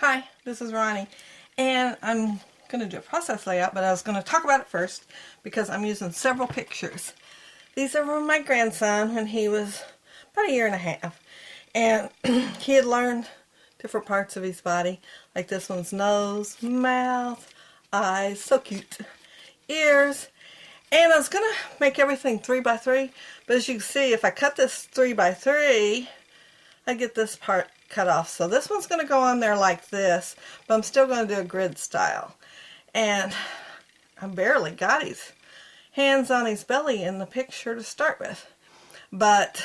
Hi, this is Ronnie, and I'm going to do a process layout, but I was going to talk about it first because I'm using several pictures. These are from my grandson when he was about a year and a half, and he had learned different parts of his body, like this one's nose, mouth, eyes, so cute, ears, and I was going to make everything 3 by 3, but as you can see, if I cut this 3 by 3, I get this part cut off. So this one's going to go on there like this, but I'm still going to do a grid style. And I barely got his hands on his belly in the picture to start with. But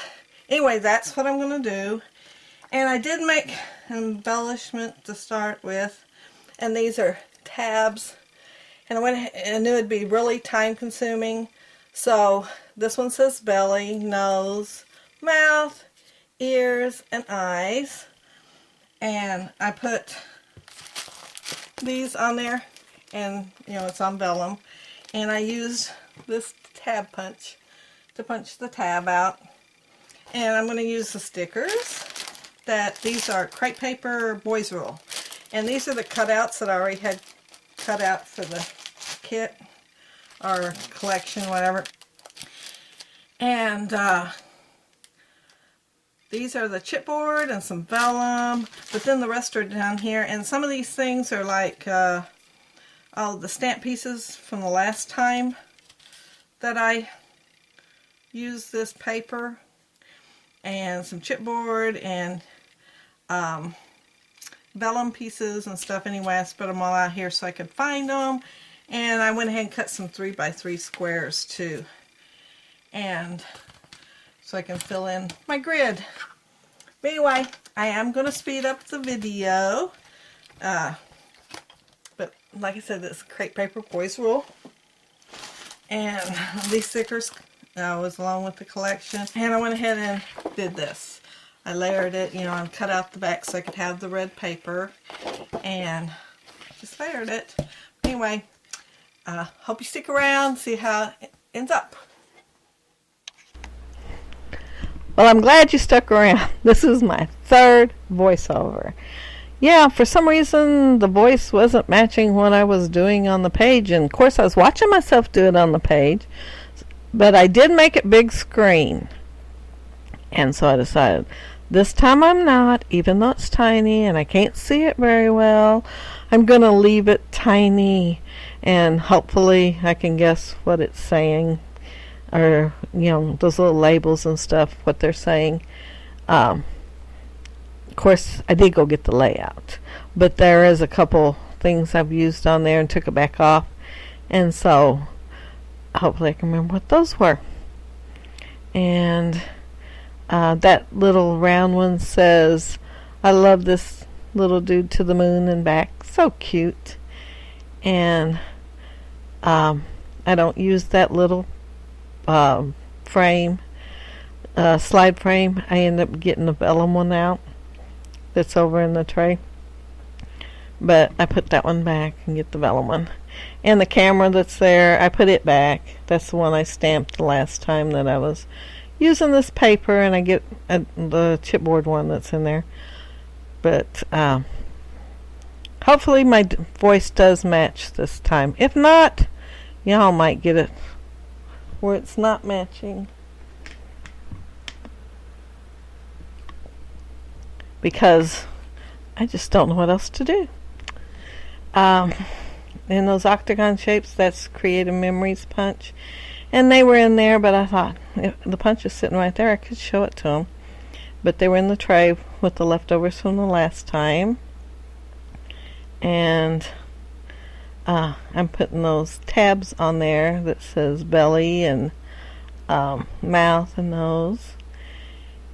anyway, that's what I'm going to do. And I did make an embellishment to start with, and these are tabs. And I knew it'd be really time consuming. So this one says belly, nose, mouth, ears, and eyes. And I put these on there, and it's on vellum, and I used this tab punch to punch the tab out. And I'm going to use the stickers. These are crepe paper boys rule, and these are the cutouts that I already had cut out for the kit or collection, whatever. And these are the chipboard and some vellum, but then the rest are down here. And some of these things are like all the stamp pieces from the last time that I used this paper, and some chipboard and vellum pieces and stuff. Anyway, I spread them all out here so I could find them. And I went ahead and cut some 3 by 3 squares too, and so I can fill in my grid. But anyway, I am going to speed up the video. But like I said, this crepe paper boys rule. And these stickers was along with the collection. And I went ahead and did this. I layered it, and cut out the back so I could have the red paper. And just layered it. Anyway, hope you stick around, see how it ends up. Well, I'm glad you stuck around. This is my third voiceover. Yeah, for some reason the voice wasn't matching what I was doing on the page, and of course I was watching myself do it on the page, but I did make it big screen. And so I decided this time I'm not, even though it's tiny and I can't see it very well, I'm going to leave it tiny, and hopefully I can guess what it's saying, or those little labels and stuff, what they're saying. Of course I did go get the layout, but there is a couple things I've used on there and took it back off, and so hopefully I can remember what those were. And that little round one says, I love this little dude to the moon and back, so cute. And I don't use that little frame, slide frame. I end up getting the vellum one out that's over in the tray, but I put that one back and get the vellum one. And the camera that's there, I put it back. That's the one I stamped the last time that I was using this paper, and I get the chipboard one that's in there. But hopefully my voice does match this time. If not, y'all might get it where it's not matching, because I just don't know what else to do. In those octagon shapes, that's Creative Memories punch, and they were in there, but I thought if the punch is sitting right there, I could show it to them, but they were in the tray with the leftovers from the last time. And I'm putting those tabs on there that says belly and mouth and nose.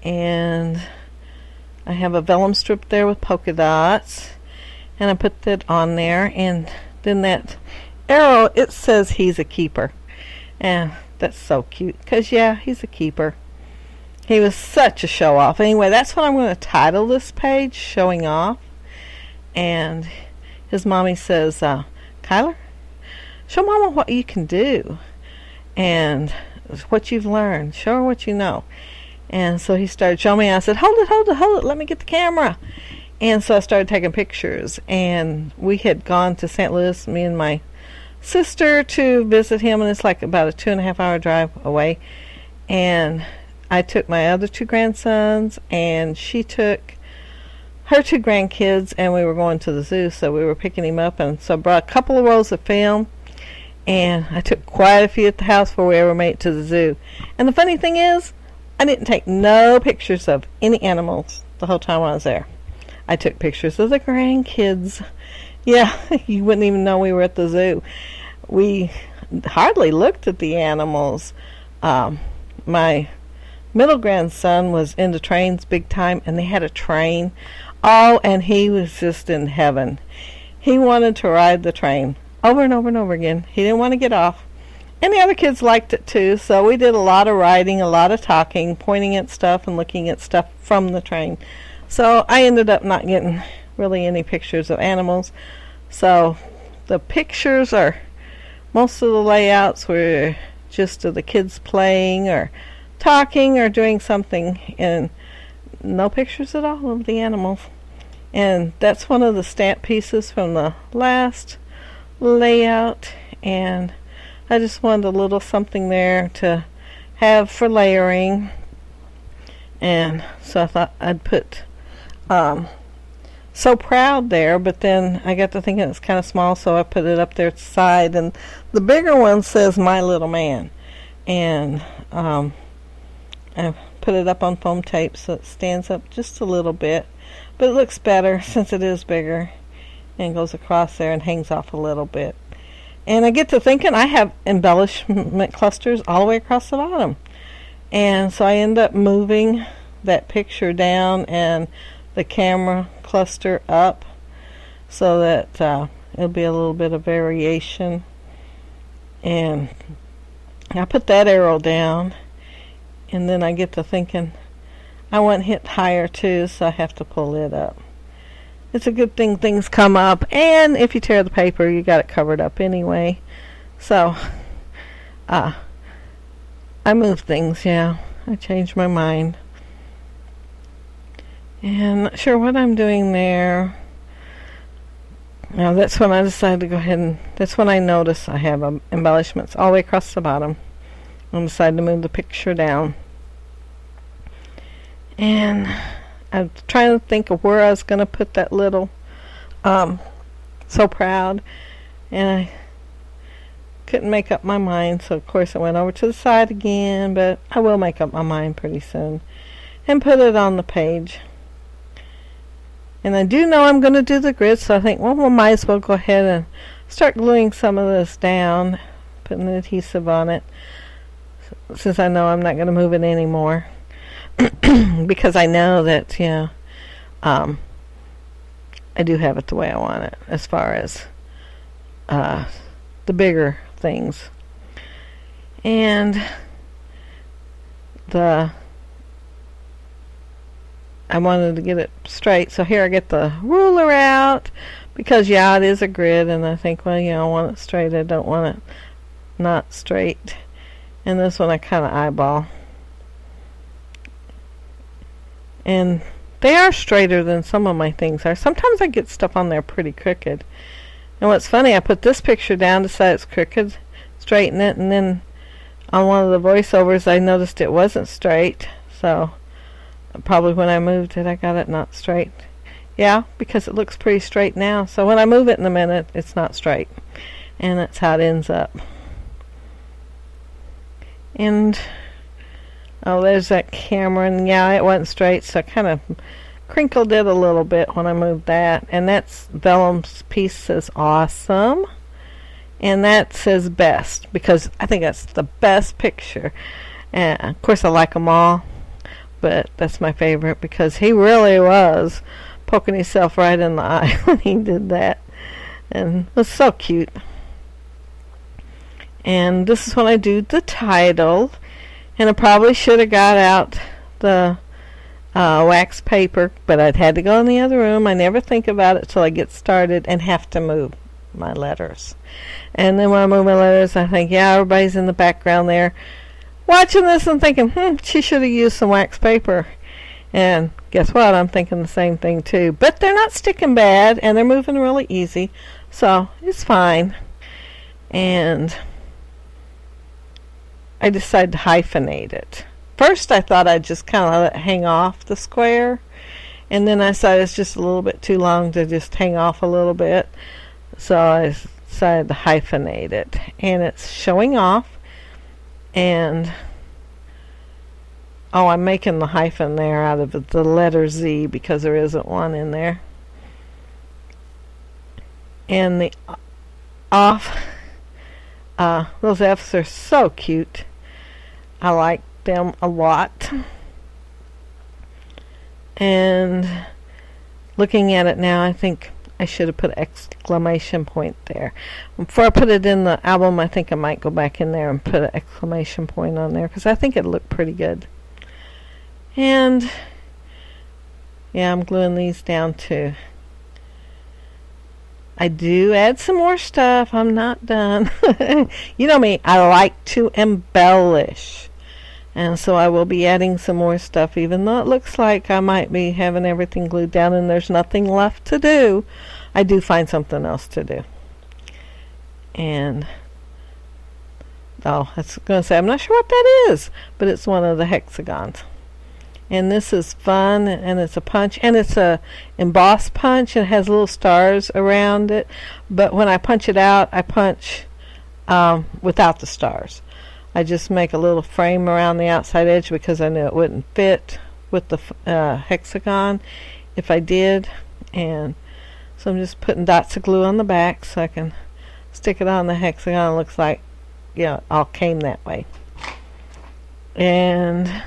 And I have a vellum strip there with polka dots, and I put that on there. And then that arrow, it says he's a keeper, and that's so cute, because yeah, he's a keeper. He was such a show off. Anyway, that's what I'm going to title this page, Showing Off. And his mommy says, Kyler, show Mama what you can do and what you've learned. Show her what you know. And so he started showing me. I said, hold it, let me get the camera. And so I started taking pictures, and we had gone to St. Louis, me and my sister, to visit him, and it's like about a 2.5 hour drive away. And I took my other 2 grandsons, and she took her 2 grandkids, and we were going to the zoo, so we were picking him up. And so I brought a couple of rolls of film, and I took quite a few at the house before we ever made it to the zoo. And the funny thing is, I didn't take no pictures of any animals the whole time I was there. I took pictures of the grandkids. Yeah, you wouldn't even know we were at the zoo. We hardly looked at the animals. My middle grandson was into trains big time, and they had a train. Oh, and he was just in heaven. He wanted to ride the train over and over and over again. He didn't want to get off. And the other kids liked it too, so we did a lot of riding, a lot of talking, pointing at stuff and looking at stuff from the train. So I ended up not getting really any pictures of animals. So the pictures are, most of the layouts were just of the kids playing or talking or doing something, and no pictures at all of the animals. And that's one of the stamp pieces from the last layout, and I just wanted a little something there to have for layering. And so I thought I'd put So Proud there, but then I got to thinking it's kind of small, so I put it up there to the side. And the bigger one says My Little Man, and I put it up on foam tape so it stands up just a little bit, but it looks better since it is bigger and goes across there and hangs off a little bit. And I get to thinking I have embellishment clusters all the way across the bottom, and so I end up moving that picture down and the camera cluster up so that it'll be a little bit of variation. And I put that arrow down, and then I get to thinking I want to hit higher too, so I have to pull it up. It's a good thing things come up, and if you tear the paper, you got it covered up anyway. So I moved things, yeah. I changed my mind. And not sure what I'm doing there. Now that's when I decided to go ahead and, that's when I noticed I have embellishments all the way across the bottom. I decided to move the picture down. And I'm trying to think of where I was going to put that little So Proud, and I couldn't make up my mind, so of course I went over to the side again, but I will make up my mind pretty soon and put it on the page. And I do know I'm going to do the grid, so I think, well, we might as well go ahead and start gluing some of this down, putting the adhesive on it, since I know I'm not going to move it anymore. Because I know that, I do have it the way I want it, as far as the bigger things. And I wanted to get it straight, so here I get the ruler out, because it is a grid, and I think, well, I want it straight, I don't want it not straight. And this one I kind of eyeball. And they are straighter than some of my things are. Sometimes I get stuff on there pretty crooked. And what's funny, I put this picture down to say it's crooked, straighten it, and then on one of the voiceovers I noticed it wasn't straight. So probably when I moved it, I got it not straight. Yeah, because it looks pretty straight now. So when I move it in a minute, it's not straight. And that's how it ends up. And there's that camera, and it wasn't straight, so I kind of crinkled it a little bit when I moved that. And that's Vellum's piece says awesome, and that says best, because I think that's the best picture. And of course I like them all, but that's my favorite because he really was poking himself right in the eye when he did that, and it was so cute. And this is when I do the title. And I probably should have got out the wax paper, but I'd had to go in the other room. I never think about it till I get started and have to move my letters. And then when I move my letters, I think, everybody's in the background there watching this and thinking, she should have used some wax paper. And guess what? I'm thinking the same thing too. But they're not sticking bad, and they're moving really easy. So it's fine. And I decided to hyphenate it. First I thought I'd just kind of let it hang off the square. And then I decided it's just a little bit too long to just hang off a little bit. So I decided to hyphenate it. And it's showing off. And oh, I'm making the hyphen there out of the letter Z because there isn't one in there. And the off, those F's are so cute. I like them a lot. And looking at it now, I think I should have put an exclamation point there. Before I put it in the album, I think I might go back in there and put an exclamation point on there because I think it looked pretty good. And yeah, I'm gluing these down too. I do add some more stuff. I'm not done. You know me, I like to embellish. And so I will be adding some more stuff, even though it looks like I might be having everything glued down and there's nothing left to do. I do find something else to do. And oh, I was going to say, I'm not sure what that is, but it's one of the hexagons. And this is fun, and it's a punch, and it's a embossed punch, and it has little stars around it. But when I punch it out, I punch without the stars. I just make a little frame around the outside edge because I knew it wouldn't fit with the hexagon if I did. And so I'm just putting dots of glue on the back so I can stick it on the hexagon. It looks like, yeah, it all came that way. And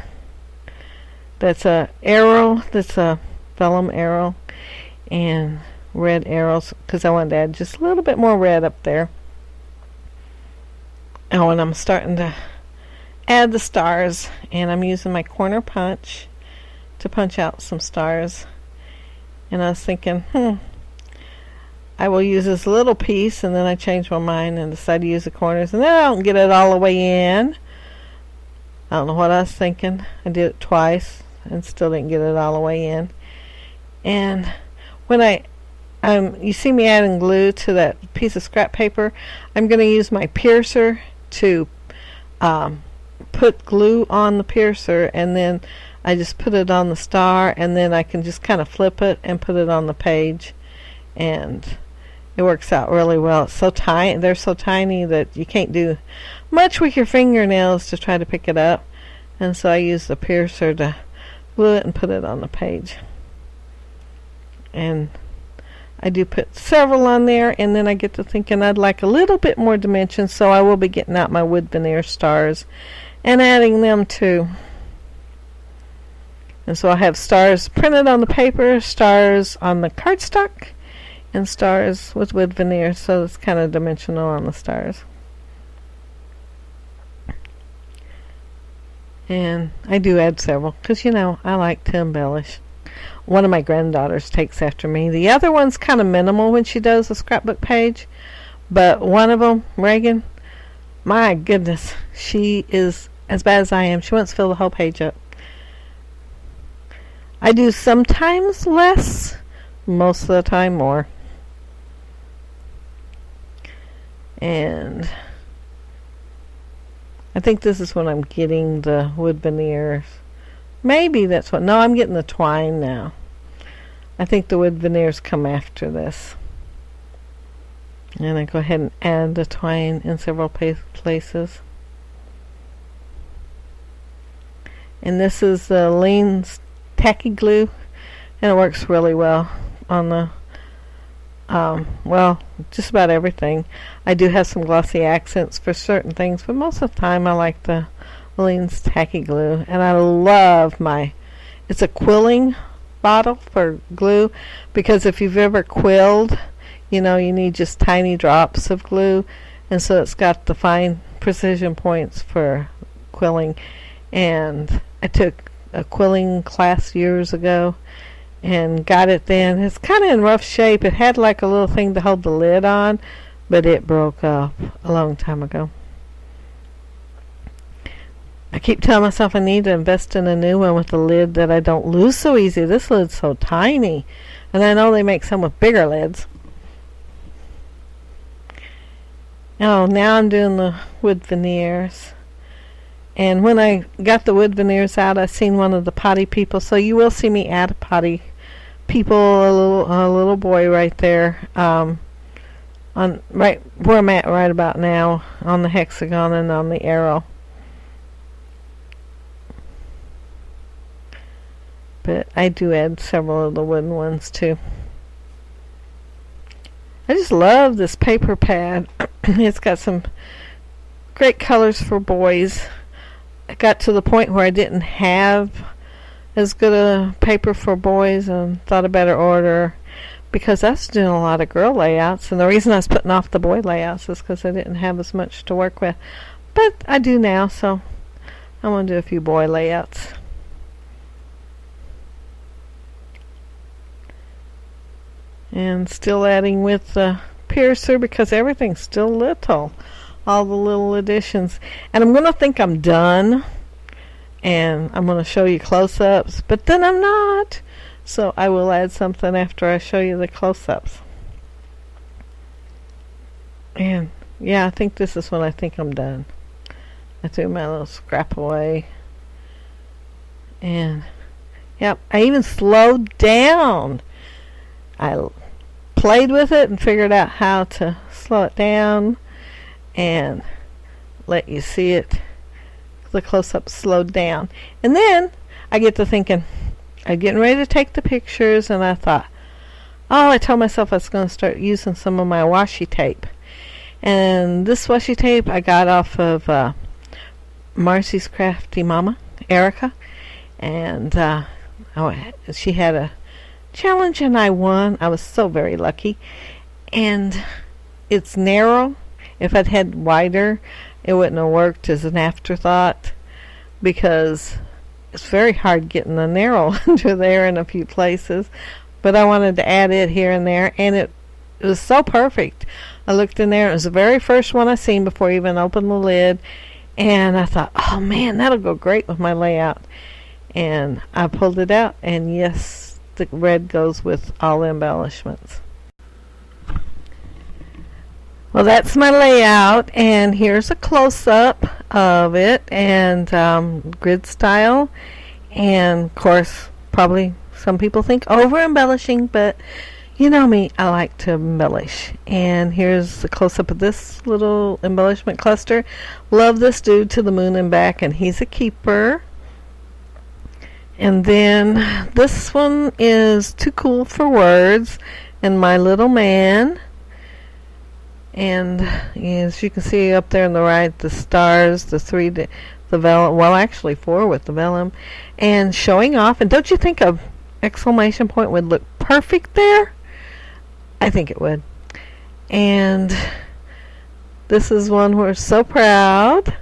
that's a arrow. That's a vellum arrow and red arrows because I wanted to add just a little bit more red up there. Oh, and I'm starting to add the stars, and I'm using my corner punch to punch out some stars. And I was thinking, I will use this little piece, and then I changed my mind and decided to use the corners, and then I don't get it all the way in. I don't know what I was thinking. I did it twice and still didn't get it all the way in. And when you see me adding glue to that piece of scrap paper, I'm going to use my piercer to put glue on the piercer, and then I just put it on the star, and then I can just kind of flip it and put it on the page, and it works out really well. It's so tiny. They're so tiny that you can't do much with your fingernails to try to pick it up, and so I use the piercer to glue it and put it on the page. And I do put several on there, and then I get to thinking I'd like a little bit more dimension, so I will be getting out my wood veneer stars and adding them too. And so I have stars printed on the paper, stars on the cardstock, and stars with wood veneer, so it's kind of dimensional on the stars. And I do add several because, you know, I like to embellish. One of my granddaughters takes after me. The other one's kind of minimal when she does a scrapbook page, but one of them, Reagan, my goodness, she is as bad as I am. She wants to fill the whole page up. I do sometimes less, most of the time more. And I think this is when I'm getting the wood veneers. Maybe that's what. No, I'm getting the twine now. I think the wood veneers come after this. And I go ahead and add the twine in several places. And this is the lean tacky glue, and it works really well on the well, just about everything. I do have some glossy accents for certain things, but most of the time I like the Lean's tacky glue. And I love it's a quilling bottle for glue, because if you've ever quilled, you know, you need just tiny drops of glue, and so it's got the fine precision points for quilling. And I took a quilling class years ago and got it then. It's kind of in rough shape. It had like a little thing to hold the lid on, but it broke up a long time ago. I keep telling myself I need to invest in a new one with a lid that I don't lose so easy. This lid's so tiny. And I know they make some with bigger lids. Oh, now I'm doing the wood veneers. And when I got the wood veneers out, I seen one of the potty people. So you will see me add a potty people, a little boy right there, on right where I'm at right about now, on the hexagon and on the arrow. But I do add several of the wooden ones too. I just love this paper pad. It's got some great colors for boys. I got to the point where I didn't have as good a paper for boys and thought I better order, because I was doing a lot of girl layouts, and the reason I was putting off the boy layouts is because I didn't have as much to work with. But I do now, so I'm going to do a few boy layouts. And still adding with the piercer because everything's still little. All the little additions. And I'm going to think I'm done. And I'm going to show you close-ups. But then I'm not. So I will add something after I show you the close-ups. And yeah, I think this is when I think I'm done. I threw my little scrap away. And yep, I even slowed down. I played with it and figured out how to slow it down and let you see it. The close-up slowed down. And then I get to thinking, I'm getting ready to take the pictures, and I thought, oh, I told myself I was going to start using some of my washi tape. And this washi tape I got off of Marcy's Crafty Mama, Erica. And she had a challenge and I won. I was so very lucky. And it's narrow. If I'd had wider, it wouldn't have worked as an afterthought, because it's very hard getting the narrow under there in a few places. But I wanted to add it here and there, and it was so perfect. I looked in there. It was the very first one I seen before I even opened the lid, and I thought, oh man, that'll go great with my layout. And I pulled it out, and yes, the red goes with all the embellishments. Well, that's my layout, and here's a close-up of it, and grid style, and of course, probably some people think over-embellishing, but you know me, I like to embellish. And here's the close-up of this little embellishment cluster. Love this dude to the moon and back, and he's a keeper. And then this one is Too Cool for Words, and My Little Man. And as you can see up there on the right, the stars, the vellum, well actually 4 with the vellum, and showing off. And don't you think a exclamation point would look perfect there? I think it would. And this is one we're so proud,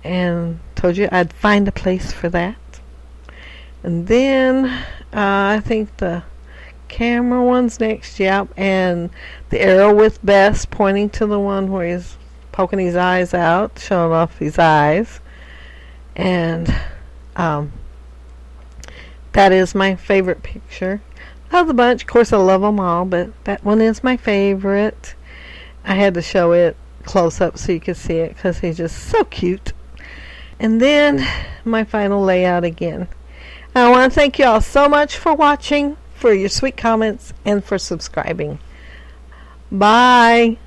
and told you I'd find a place for that. And then I think the camera one's next, yep, and the arrow with best pointing to the one where he's poking his eyes out, showing off his eyes. And that is my favorite picture of the bunch. Of course, I love them all, but that one is my favorite. I had to show it close up so you could see it because he's just so cute. And then my final layout again. I want to thank you all so much for watching, for your sweet comments, and for subscribing. Bye.